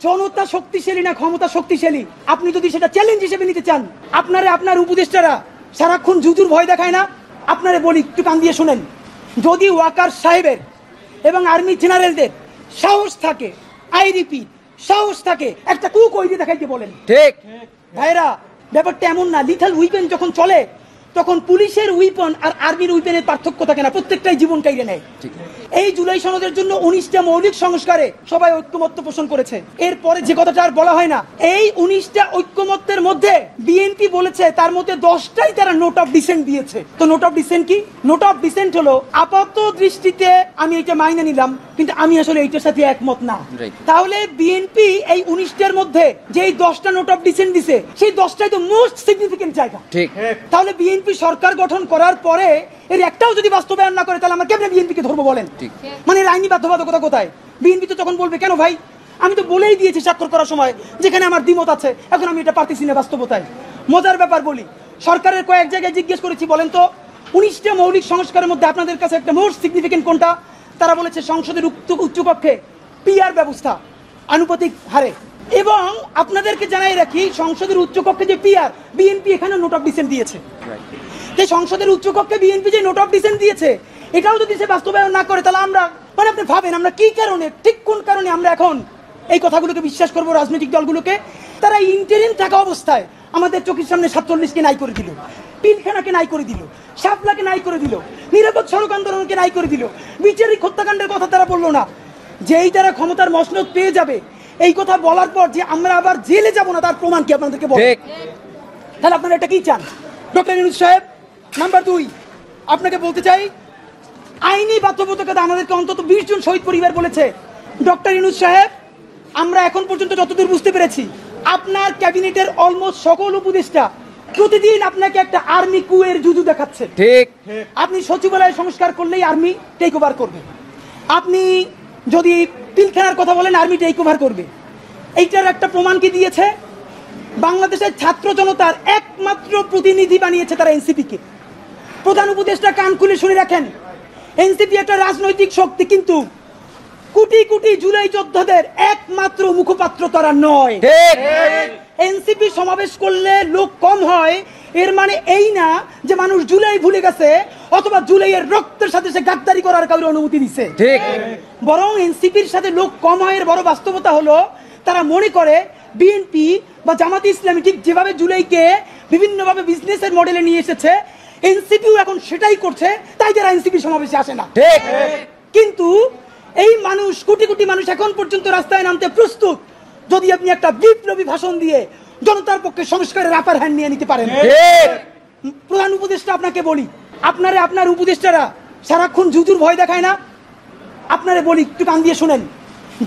জনতা শক্তিশালী না ক্ষমতা শক্তিশালী, আপনি যদি সেটা চ্যালেঞ্জ হিসেবে নিতে চান, আপনারা আপনার উপদেষ্টারা সারাক্ষণ জুজুর ভয় দেখায় না? আপনারা বলি, একটু কান দিয়ে শুনেন, যদি ওয়াকার সাহেবের এবং আর্মি জেনারেলদের সাহস থাকে, আই রিপিট সাহস থাকে, একটা কু কই দিয়ে দেখাইতে বলেন। ঠিক ভাইরা, ব্যাপারটা এমন না। লিথাল উইপেন যখন চলে তখন পুলিশের উইপন আর আর্মির উইপেনের পার্থক্য থাকে না, প্রত্যেকটাই জীবন কাইরে নেয়। এই জুলাই সনদের জন্য 19টা মৌলিক সংস্কারে সবাই ঐক্যমত্য পোষণ করেছে। এরপরে যে কথাটা আর বলা হয় না, এই 19টা ঐক্যমত্যের মধ্যে বিএনপি বলেছে তার মধ্যে 10টাই তারা নোট অফ ডিসেন্ট দিয়েছে। তো নোট অফ ডিসেন্ট কি? নোট অফ ডিসেন্ট হলো, আপাত দৃষ্টিতে আমি এটা মাইনে নিলাম, কিন্তু আমি আসলে এইটার সাথে একমত না। তাহলে বিএনপি এই 19টার মধ্যে যেই 10টা নোট অফ ডিসেন্ট দিছে, সেই 10টাই তো মোস্ট সিগনিফিকেন্ট জায়গা। ঠিক। তাহলে বিএনপি সরকার গঠন করার পরে এর একটাও যদি বাস্তবায়ন না করে, তাহলে আমরা কেমনে বিএনপিকে ধরবো বলেন? মানে আইনি বাধ্যবাধকতা কোথায়? বিএনপি তো তখন বলবে, কেন ভাই, আমি তো বলেই দিয়েছি স্বাক্ষর করার সময় যেখানে আমার দ্বিমত আছে, এখন আমি এটা পারতেছি না বাস্তবতায়। মজার ব্যাপার বলি, সরকারের কয়েক জায়গায় জিজ্ঞেস করেছি, বলেন তো 19টা মৌলিক সংস্কারের মধ্যে আপনাদের কাছে একটা মোস্ট সিগনিফিকেন্ট কোনটা? তারা বলেছে সংসদের উচ্চকক্ষে পিআর ব্যবস্থা আনুপাতিক হারে। এবং আপনাদেরকে জানাই রাখি, সংসদের উচ্চকক্ষে যে পিআর, বিএনপি এখানে নোট অফ ডিসেন্ট দিয়েছে। যে সংসদের উচ্চকক্ষে বিএনপি যে নোট অফ ডিসেন্ট দিয়েছে, এটাও যদি সে বাস্তবায়ন না করে, তাহলে আমরা, মানে আপনি ভাবেন আমরা কি কারণে, ঠিক কোন কারণে আমরা এখন এই কথাগুলোকে বিশ্বাস করবো? রাজনৈতিক দলগুলোকে তারা ইন্টারিম থাকা অবস্থায় আমাদের চোখের সামনে 47কে নাই করে দিল, পিলখানাকে নাই করে দিল, শাপলাকে নাই করে দিল, নিরাপদ সড়ক আন্দোলনকে নাই করে দিল, বিচারিক হত্যাকাণ্ডের কথা তারা বললো না। যেই তারা ক্ষমতার মসনদ পেয়ে যাবে, এই কথা বলার পর যে আমরা আবার জেলে যাব না, তার প্রমাণ কি আপনাদেরকে বল? তাহলে আপনারা এটা কি চান? ডক্টর ইউনূস সাহেব, নাম্বার 2, আপনাকে বলতে চাই, আইনি বাধ্যবাধকতা আমাদেরকে অন্তত 20 জন শহীদ পরিবার বলেছে। ডক্টর ইউনূস সাহেব, আমরা এখন পর্যন্ত যতদূর বুঝতে পেরেছি, আপনার ক্যাবিনেটের অলমোস্ট সকল উপদেষ্টা প্রতিদিন আপনাকে একটা আর্মি কুয়ের জুজু দেখাচ্ছে। ঠিক। আপনি সচিবালয় সংস্কার করলেই আর্মি টেক ওভার করবে, আপনি যদি পিলখানার কথা বলেন আর্মি টেক ওভার করবে। এইটার একটা প্রমাণ কি দিয়েছে? বাংলাদেশের ছাত্র জনতার একমাত্র প্রতিনিধি বানিয়েছে তারা এনসিপিকে। প্রধান উপদেষ্টা কান খুলে শুনে রাখেন, এনসিপি একটা রাজনৈতিক শক্তি, কিন্তু কোটি কোটি জুলাই যোদ্ধাদের একমাত্র মুখপাত্র তারা নয়। এনসিপি সমাবেশ করলে লোক কম হয়, এর মানে এই না যে মানুষ জুলাই ভুলে গেছে অথবা জুলাইয়ের রক্তের সাথে সে গাদ্দারি করার কারণে অনুমতি দিচ্ছে। বরং এনসিপির সাথে লোক কম হয়, এর বড় বাস্তবতা হলো তারা মনে করে বিএনপি বা জামাতে ইসলামী ঠিক যেভাবে জুলাইকে বিভিন্নভাবে বিজনেসের মডেলে নিয়ে এসেছে, এনসিপিও এখন সেটাই করছে, তাই যারা এনসিপি সমাবেশে আসে না। কিন্তু এই মানুষ, কোটি কোটি মানুষ এখন পর্যন্ত রাস্তায় নামতে প্রস্তুত, যদি আপনি একটা বিপ্লবী ভাষণ দিয়ে জনতার পক্ষে সংস্কারের আপার হ্যান্ড নিয়ে নিতে পারেন। প্রধান উপদেষ্টা, আপনাকে বলি, আপনারা আপনার উপদেষ্টারা সারাক্ষণ জুজুর ভয় দেখায় না? আপনারা বলি, একটু কান দিয়ে শুনেন,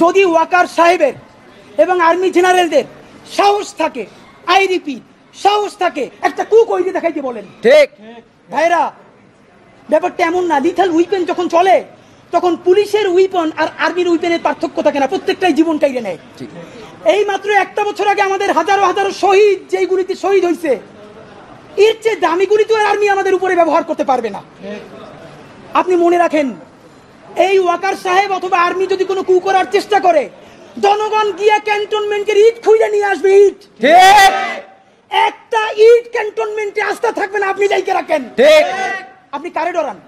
যদি ওয়াকার সাহেবের এবং আর্মি জেনারেলদের সাহস থাকে, আই রিপিট সাহস থাকে, একটা কু কই দিয়ে দেখাইতে বলেন। ঠিক। ভাইরা, ব্যাপারটা এমন না। লিথাল উইপেন যখন চলে তখন পুলিশের উইপন আর আর্মির উইপেনের পার্থক্য থাকে না, প্রত্যেকটাই জীবন কাইরে নেয়। এই মাত্র একটা বছর আগে আমাদের হাজারো হাজারো শহীদ যেই গুলিতে শহীদ হয়েছে, এর চেয়ে দামি গুলি তো আর আর্মি আমাদের উপরে ব্যবহার করতে পারবে না। আপনি মনে রাখেন, এই ওয়াকার সাহেব অথবা আর্মি যদি কোনো কু করার চেষ্টা করে, জনগণ গিয়া ক্যান্টনমেন্টের ইট খুঁজে নিয়ে আসবে। ইট, একটা ইট ক্যান্টনমেন্টে আস্থা থাকবে না, আপনি যাইকে রাখেন। আপনি কারে ডরান?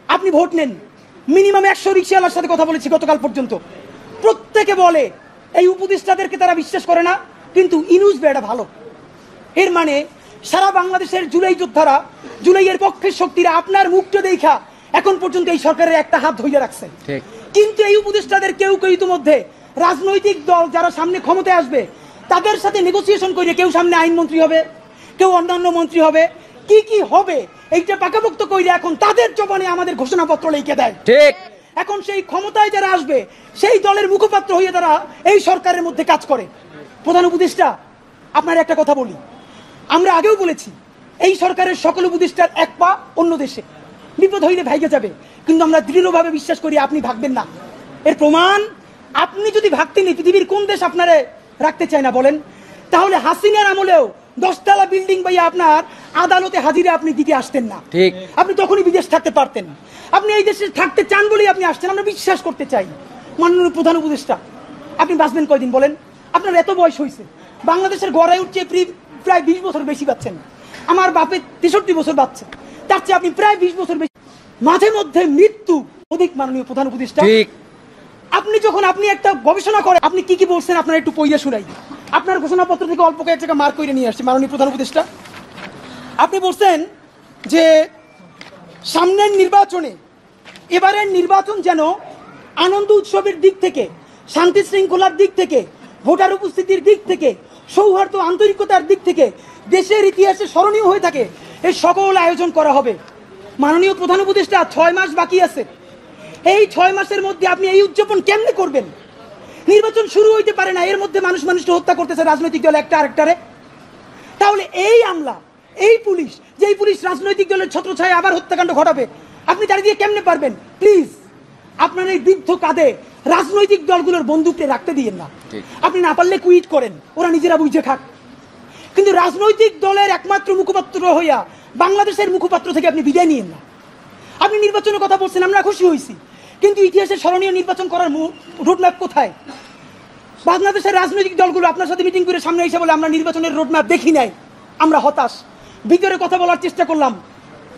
আপনি ভোট নেন। মিনিমাম 100 রিকশাওয়ালার সাথে কথা বলেছি গতকাল পর্যন্ত, প্রত্যেকে বলে এই উপদেষ্টাদেরকে তারা বিশ্বাস করে না, কিন্তু ইউনূস বেটা ভালো। এর মানে সারা বাংলাদেশের জুলাই যোদ্ধারা, জুলাইয়ের পক্ষের শক্তিরা আপনার মুখটা দেখা এখন পর্যন্ত এই সরকারের একটা হাত ধরে রাখছে। কিন্তু এই উপদেষ্টাদের কেউ কেউ ইতিমধ্যে রাজনৈতিক দল যারা সামনে ক্ষমতায় আসবে, তাদের সাথে নেগোসিয়েশন করে কেউ সামনে আইনমন্ত্রী হবে, কেউ অন্যান্য মন্ত্রী হবে, কি কি হবে এইটা পাকাপোক্ত কইলে এখন তাদের জবানে আমাদের ঘোষণাপত্র লিখে দেয়। ঠিক। এখন সেই ক্ষমতায় যারা আসবে, সেই দলের মুখপাত্র হয়ে তারা এই সরকারের মধ্যে কাজ করে। প্রধান উপদেষ্টা, আপনার একটা কথা বলি, আমরা আগেও বলেছি, এই সরকারের সকল উপদেষ্টার এক পা অন্য দেশে, বিপদ হইলে ভাইগে যাবে, কিন্তু আমরা দৃঢ়ভাবে বিশ্বাস করি আপনি ভাগবেন না। এর প্রমাণ, আপনি যদি ভাগতেন, পৃথিবীর কোন দেশ আপনারে রাখতে চায় না বলেন? তাহলে হাসিনার আমলেও 10 তলা বিল্ডিং পাইয়া আপনার আদালতে হাজিরা আপনি দিতে আসতেন না। ঠিক। আপনি তখনই বিদেশ থাকতে পারতেন। আপনি এই দেশে থাকতে চান বলেই আপনি আসছেন, আমরা বিশ্বাস করতে চাই। মাননীয় প্রধান উপদেষ্টা, আপনি বাঁচবেন কয়দিন বলেন? আপনার এত বয়স হয়েছে, বাংলাদেশের গড়ায় উঠছে প্রায় 20 বছর বেশি পাচ্ছেন। আমার বাপের 63 বছর বাচ্চা, তার চেয়ে আপনি প্রায় 20 বছর বেশি। মাঝে মধ্যে মৃত্যু অধিক। মাননীয় প্রধান উপদেষ্টা, আপনি একটা গবেষণা করেন, আপনি কি কি বলছেন আপনার একটু পইয়া শুনাই। আপনার ঘোষণাপত্র থেকে অল্প কয়েক জায়গা মার্ক করে নিয়ে আসছি। মাননীয় প্রধান উপদেষ্টা, আপনি বলছেন যে সামনের নির্বাচনে, এবারের নির্বাচন যেন আনন্দ উৎসবের দিক থেকে, শান্তি শৃঙ্খলার দিক থেকে, ভোটার উপস্থিতির দিক থেকে, সৌহার্দ্য আন্তরিকতার দিক থেকে দেশের ইতিহাসে স্মরণীয় হয়ে থাকে, এই সকল আয়োজন করা হবে। মাননীয় প্রধান উপদেষ্টা, 6 মাস বাকি আছে। এই 6 মাসের মধ্যে আপনি এই উদযাপন কেমনে করবেন? নির্বাচন শুরু হইতে পারে না, এর মধ্যে মানুষকে হত্যা করতেছে রাজনৈতিক দল একটা আরেকটারে। তাহলে এই আমলা, এই পুলিশ, যেই পুলিশ রাজনৈতিক দলের ছত্রছায়া আবার হত্যাকাণ্ড ঘটাবে, আপনি তার দিয়ে কেমনে পারবেন? প্লিজ আপনার এই বৃদ্ধ কাঁধে রাজনৈতিক দলগুলোর বন্দুককে রাখতে দিয়েন না। আপনি না পারলে কুইট করেন, ওরা নিজেরা বুঝে খাক। কিন্তু রাজনৈতিক দলের একমাত্র মুখপাত্র হইয়া বাংলাদেশের মুখপাত্র থেকে আপনি বিদায় নিয়েন না। আপনি নির্বাচনের কথা বলছেন, আমরা খুশি হয়েছি, কিন্তু ইতিহাসের স্মরণীয় নির্বাচন করার রোডম্যাপ কোথায়? বাংলাদেশের রাজনৈতিক দলগুলো আপনার সাথে মিটিং করে সামনে এসে বলে আমরা নির্বাচনের রোডম্যাপ দেখি নাই, আমরা হতাশ। ভিতরে কথা বলার চেষ্টা করলাম,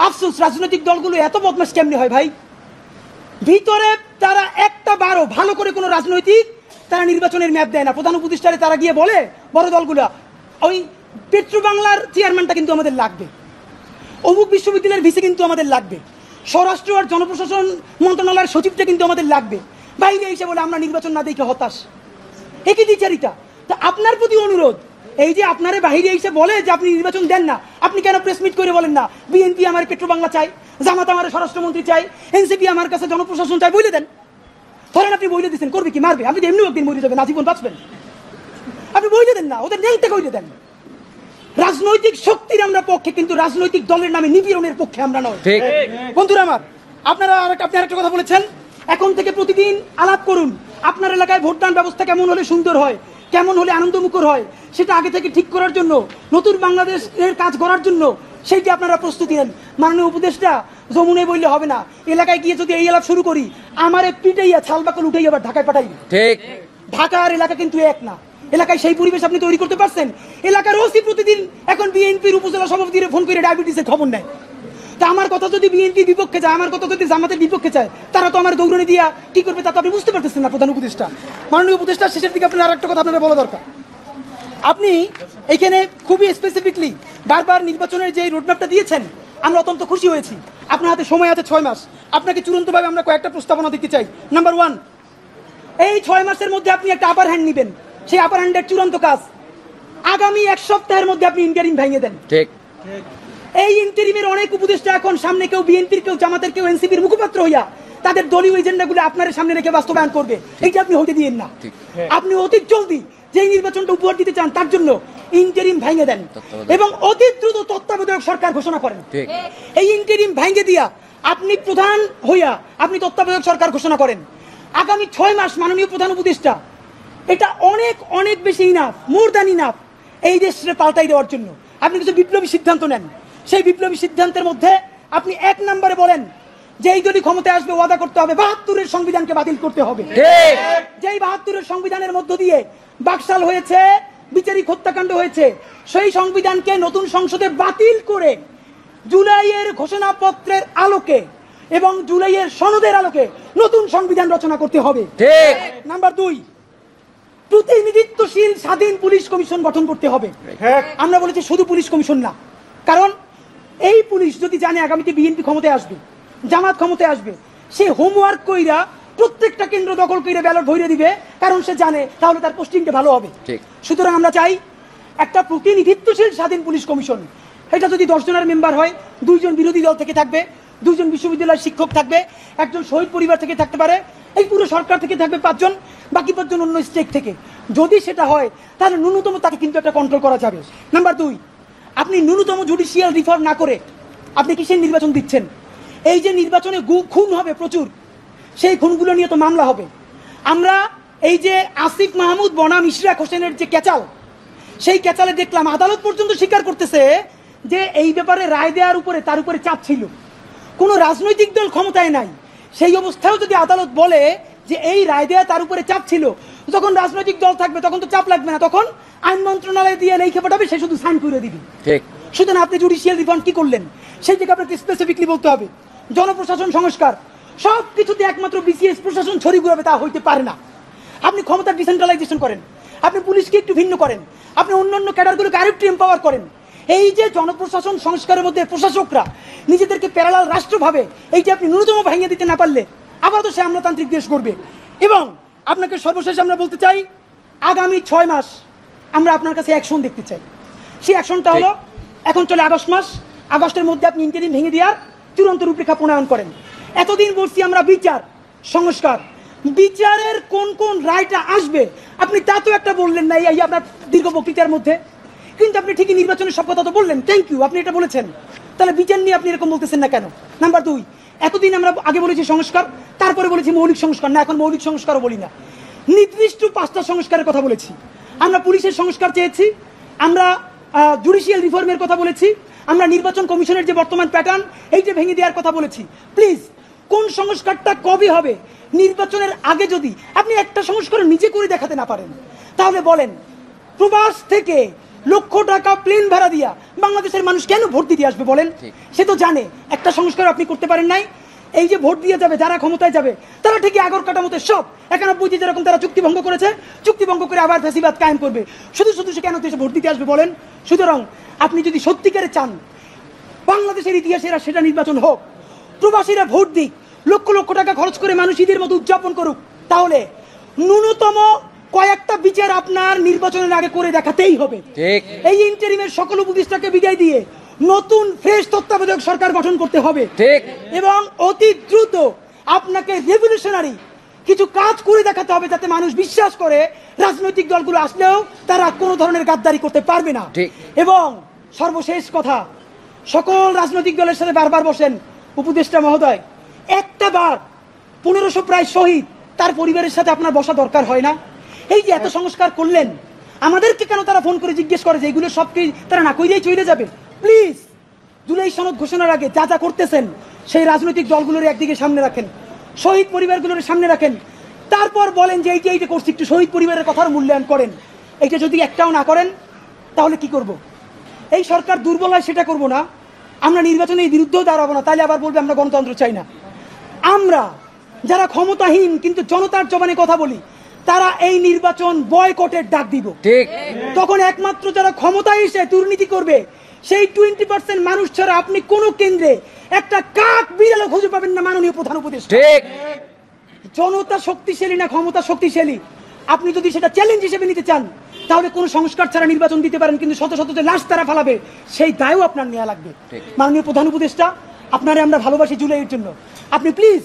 আফসোস রাজনৈতিক দলগুলো এত বদমাশ কেমনে হয় ভাই? ভিতরে তারা একটা বারও ভালো করে কোনো রাজনৈতিক তারা নির্বাচনের ম্যাপ দেয় না। প্রধান উপদেষ্টারে তারা গিয়ে বলে বড় দলগুলো, ওই পেট্রো বাংলার চেয়ারম্যানটা কিন্তু আমাদের লাগবে, অমুক বিশ্ববিদ্যালয়ের ভিসি কিন্তু আমাদের লাগবে, স্বরাষ্ট্র আর জনপ্রশাসন মন্ত্রণালয়ের সচিবটা কিন্তু আমাদের লাগবে। বাইরে এসে বলে আমরা নির্বাচন না দেখে হতাশ। একই দ্বিচারিতা। তা আপনার প্রতি অনুরোধ, এই যে আপনারে বাহিরে এসে বলে যে আপনি নির্বাচন দেন না, আপনি কেন প্রেস মিট করে বলেন না বিএনপি আমার পেট্রো বাংলা চাই, জামাত আমার স্বরাষ্ট্রমন্ত্রী চাই, এনসিপি আমার কাছে জনপ্রশাসন চাই, বলে দেন। ধরেন আপনি বইলে দিচ্ছেন, করবে কি? মারবে। আপনি এমনি একদিন মরে যাবেন, আজীবন বাঁচবেন। আপনি বইলে দেন না, ওদের নেংতে কইলে দেন। রাজনৈতিক শক্তির আমরা পক্ষে, কিন্তু রাজনৈতিক দলের নামে নিপীড়নের পক্ষে আমরা নয়। বন্ধুরা আমার, আপনি আরেকটা কথা বলেছেন, এখন থেকে প্রতিদিন আলাপ করুন আপনার এলাকায় ভোটদান ব্যবস্থা কেমন হলে সুন্দর হয়, কেমন হলে আনন্দমুখর হয়, সেটা আগে থেকে ঠিক করার জন্য, নতুন বাংলাদেশের কাজ করার জন্য সেইটি আপনারা প্রস্তুতি নেন। মাননীয় উপদেষ্টা, যমুনে বললে হবে না, এলাকায় গিয়ে যদি এই আলাপ শুরু করি, আমার পিটাইয়া ছালবাকল উঠেই আবার ঢাকায় পাঠাই। ঠিক, ঢাকা আর এলাকা কিন্তু এক না। এলাকায় সেই পরিবেশ আপনি তৈরি করতে পারছেন? এলাকার ওসি প্রতিদিন এখন বিএনপির উপজেলা সভাপতির ফোন করে ডায়াবেটিসের খবর নেয়। তা আমার কথা যদি বিএনপি বিপক্ষে যায়, আমার কথা যদি জামাতের বিপক্ষে চায়, তারা তো আমার দৌড়ানি দিয়া কি করবে তা তো আপনি বুঝতে পারতেছেন না প্রধান উপদেষ্টা। মাননীয় উপদেষ্টা, শেষের দিকে আপনার আরেকটা কথা আপনার বলা দরকার। আপনি এখানে খুবই স্পেসিফিকলি বারবার নির্বাচনের যে রোডম্যাপটা দিয়েছেন, আমরা অত্যন্ত খুশি হয়েছি। আপনার হাতে সময় আছে 6 মাস। আপনাকে চূড়ান্তভাবে আমরা কয়েকটা প্রস্তাবনা দিতে চাই। নাম্বার 1, এই 6 মাসের মধ্যে আপনি একটা আপার হ্যান্ড নেবেন। সেই আপার হ্যান্ডের চূড়ান্ত কাজ আগামী 1 সপ্তাহের মধ্যে আপনি ইন্টারিম ভেঙে দেন। ঠিক, এই ইন্টারিমের অনেক উপদেষ্টা এখন সামনে কেউ বিএনপির, কেউ জামাতের, কেউ এনসিপির মুখপাত্র হইয়া তাদের দলীয় এজেন্ডাগুলো আপনার সামনে রেখে বাস্তবায়ন করবে। এইটা আপনি হতে দিয়েন না। আপনি অতি জলদি যেই নির্বাচনটা উপহার দিতে চান তার জন্য ইন্টারিম ভেঙে দেন এবং অতি দ্রুত তত্ত্বাবধায়ক সরকার ঘোষণা করেন। এই ইন্টারিম ভেঙে দিয়া আপনি প্রধান হইয়া আপনি তত্ত্বাবধায়ক সরকার ঘোষণা করেন। আগামী 6 মাস মাননীয় প্রধান উপদেষ্টা, এটা অনেক অনেক বেশি ইনাফ, মোর দ্যান ইনাফ এই দেশে পাল্টাই দেওয়ার জন্য। আপনি কিছু বিপ্লবী সিদ্ধান্ত নেন। সেই বিপ্লবী সিদ্ধান্তের মধ্যে আপনি 1 নম্বরে বলেন যে এই দলই ক্ষমতায় আসবে ওয়াদা করতে হবে 72-এর সংবিধানকে বাতিল করতে হবে। যেই 72-এর সংবিধানের মধ্য দিয়ে বাকশাল হয়েছে, বিচারিক হত্যাকাণ্ড হয়েছে, সেই সংবিধানকে নতুন সংসদে বাতিল করে জুলাইয়ের ঘোষণাপত্রের আলোকে এবং জুলাইয়ের সনদের আলোকে নতুন সংবিধান রচনা করতে হবে। নাম্বার 2, প্রতিনিধিত্বশীল স্বাধীন পুলিশ কমিশন গঠন করতে হবে। আমরা বলেছি শুধু পুলিশ কমিশন না, কারণ এই পুলিশ যদি জানে আগামীতে বিএনপি ক্ষমতায় আসবে, জামাত ক্ষমতায় আসবে, সে হোমওয়ার্ক কইরা প্রত্যেকটা কেন্দ্র দখল করে ব্যালট ভরে দিবে, কারণ সে জানে তাহলে তার পোস্টিংটা ভালো হবে। সুতরাং আমরা চাই একটা প্রতিনিধিত্বশীল স্বাধীন পুলিশ কমিশন। এটা যদি 10 জনের মেম্বার হয়, 2 জন বিরোধী দল থেকে থাকবে, 2 জন বিশ্ববিদ্যালয়ের শিক্ষক থাকবে, 1 জন শহীদ পরিবার থেকে থাকতে পারে, এই পুরো সরকার থেকে থাকবে 5 জন, বাকি 5 জন অন্য স্টেক থেকে। যদি সেটা হয় তাহলে ন্যূনতম তাকে কিন্তু একটা কন্ট্রোল করা যাবে। নাম্বার 2, আপনি ন্যূনতম জুডিশিয়াল রিফর্ম না করে আপনি কিসের নির্বাচন দিচ্ছেন? এই যে নির্বাচনে খুন হবে প্রচুর, সেই খুনগুলো নিয়ে তো মামলা হবে। আমরা এই যে আসিফ মাহমুদ বনাম ইশরাক হোসেনের যে ক্যাচাল, সেই ক্যাচালে দেখলাম আদালত পর্যন্ত স্বীকার করতেছে যে এই ব্যাপারে রায় দেওয়ার উপরে তার উপরে চাপ ছিল। কোনো রাজনৈতিক দল ক্ষমতায় নাই, সেই অবস্থায়ও যদি আদালত বলে যে এই রায় দেয়া তার উপরে চাপ ছিল। যখন রাজনৈতিক দল থাকবে তখন তো চাপ লাগবে না, তখন আইন মন্ত্রণালয় দিয়ে লেখা পাঠাবে, সে শুধু সাইন করে দিবে। ঠিক। সুতরাং আপনি জুডিশিয়াল রিফর্ম কি করলেন সেই থেকে আপনাকে স্পেসিফিকলি বলতে হবে। জনপ্রশাসন সংস্কার সব কিছুতে একমাত্র বিসিএস প্রশাসন ছড়ি ঘুরাবে তা হইতে পারে না। আপনি ক্ষমতা ডিসেন্ট্রালাইজেশন করেন, আপনি পুলিশকে একটু ভিন্ন করেন, আপনি অন্যান্য ক্যাডারগুলোকে আরেকটু এম্পাওয়ার করেন। এই যে জনপ্রশাসন সংস্কারের মধ্যে প্রশাসকরা নিজেদেরকে প্যারালাল রাষ্ট্র ভাবে, এইটা আপনি ন্যূনতম ভাঙিয়ে দিতে না পারলে আবার তো সে আমলাতান্ত্রিক দেশ করবে। এবং আপনাকে সর্বশেষ আমরা বলতে চাই, আগামী 6 মাস আমরা আপনার কাছে অ্যাকশন দেখতে চাই। সেই অ্যাকশনটা হলো, এখন চলে আগস্ট মাস, আগস্টের মধ্যে আপনি ইন্টারিম ভেঙে দেওয়ার চূড়ান্ত রূপরেখা প্রণয়ন করেন। এতদিন বলছি আমরা বিচার সংস্কার, বিচারের কোন কোন রায়টা আসবে আপনি তা তো একটা বললেন না এই আপনার দীর্ঘ বক্তৃতার মধ্যে, কিন্তু আপনি ঠিকই নির্বাচনের সব কথা তো বললেন, থ্যাংক ইউ, আপনি এটা বলেছেন। তাহলে বিচার নিয়ে আপনি এরকম বলতেছেন না কেন? নাম্বার 2, এতদিন আমরা আগে বলেছি সংস্কার, তারপরে বলেছি মৌলিক সংস্কার, না এখন মৌলিক সংস্কারও বলি না, নির্দিষ্ট 5টা সংস্কারের কথা বলেছি। আমরা পুলিশের সংস্কার চেয়েছি, আমরা জুডিশিয়াল রিফর্মের কথা বলেছি, আমরা নির্বাচন কমিশনের যে বর্তমান প্যাটার্ন এইটা ভেঙে দেওয়ার কথা বলেছি। প্লিজ কোন সংস্কারটা কবে হবে? নির্বাচনের আগে যদি আপনি একটা সংস্কার নিজে করে দেখাতে না পারেন তাহলে বলেন, প্রবাস থেকে লক্ষ টাকা প্লেন ভাড়া দিয়া বাংলাদেশের মানুষ কেন ভোট দিতে আসবে বলেন? সে তো জানে একটা সংস্কার আপনি করতে পারেন নাই। এই যে ভোট দিয়ে যাবে, যারা ক্ষমতায় যাবে তারা ঠিকই আগর কাটামতে সব 91 যেরকম তারা চুক্তি ভঙ্গ করেছে, চুক্তি ভঙ্গ করে আবার ফ্যাসিবাদ কায়েম করবে। শুধু শুধু সে কেন দেশে ভোট দিতে আসবে বলেন? সুতরাং আপনি যদি সত্যিকারে চান বাংলাদেশের ইতিহাসেরা সেটা নির্বাচন হোক, প্রবাসীরা ভোট দিক, লক্ষ লক্ষ টাকা খরচ করে মানুষ ঈদের মতো উদযাপন করুক, তাহলে ন্যূনতম কয়েকটা বিচার আপনার নির্বাচনের আগে করে দেখাতেই হবে। এই ইন্টারিমের সকল উপদেষ্টাকে বিদায় দিয়ে নতুন ফ্রেশ তত্ত্বাবধায়ক সরকার গঠন করতে হবে এবং অতি দ্রুত আপনাকে রেভলিউশনারি কিছু কাজ করে দেখাতে হবে, যাতে মানুষ বিশ্বাস করে রাজনৈতিক দলগুলো আসলেও তারা কোনো ধরনের গাদ্দারি করতে পারবে না। এবং সর্বশেষ কথা, সকল রাজনৈতিক দলের সাথে বারবার বসেন উপদেষ্টা মহোদয়, একটা বার 1500 প্রায় শহীদ তার পরিবারের সাথে আপনার বসা দরকার হয় না? এই যে এত সংস্কার করলেন, আমাদেরকে কেন তারা ফোন করে জিজ্ঞেস করে যে এগুলো সব কি তারা না কইলেই চলে যাবে? প্লিজ জুলাই সনদ ঘোষণার আগে যা যা করতেছেন সেই রাজনৈতিক দলগুলোর একদিকে সামনে রাখেন, শহীদ পরিবারগুলোর সামনে রাখেন, তারপর বলেন যে এইটা করছি, একটু শহীদ পরিবারের কথার মূল্যায়ন করেন। এইটা যদি একটাও না করেন তাহলে কি করব? এই সরকার দুর্বল হয় সেটা করব না, আমরা নির্বাচনের বিরুদ্ধেও দাঁড়াবো না, তাহলে আবার বলবে আমরা গণতন্ত্র চাই না। আমরা যারা ক্ষমতাহীন কিন্তু জনতার জবানে কথা বলি, তারা এই নির্বাচন বয়কটের ডাক দিব। তখন একমাত্র যারা ক্ষমতায় এসে দুর্নীতি করবে সেই 20% মানুষ ছাড়া আপনি কোন কেন্দ্রে একটা কাক বিড়ালও খুঁজে পাবেন না। মাননীয় প্রধান উপদেষ্টা, জনতা শক্তিশালী না ক্ষমতা শক্তিশালী, আপনি যদি সেটা চ্যালেঞ্জ হিসেবে নিতে চান তাহলে কোন সংস্কার ছাড়া নির্বাচন দিতে পারেন, কিন্তু শত শত যে লাশ তারা ফালাবে সেই দায়ও আপনার নেওয়া লাগবে। মাননীয় প্রধান উপদেষ্টা, আপনারে আমরা ভালোবাসি জুলাইয়ের জন্য, আপনি প্লিজ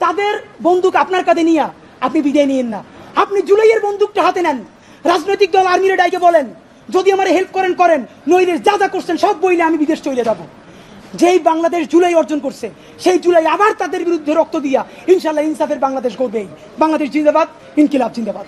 তাদের বন্দুক আপনার কাঁধে নিয়ে আপনি বিদায় নিয়েন না, আপনি জুলাইয়ের বন্দুকটা হাতে নেন। রাজনৈতিক দল আর্মিরা ডাইকে বলেন যদি আমার হেল্প করেন করেন, নইলে যা যা করছেন সব বইলে আমি বিদেশ চলে যাব। যেই বাংলাদেশ জুলাই অর্জন করছে সেই জুলাই আবার তাদের বিরুদ্ধে রক্ত দিয়া ইনশাল্লাহ ইনসাফের বাংলাদেশ গড়বেই। বাংলাদেশ জিন্দাবাদ, ইনকিলাব জিন্দাবাদ।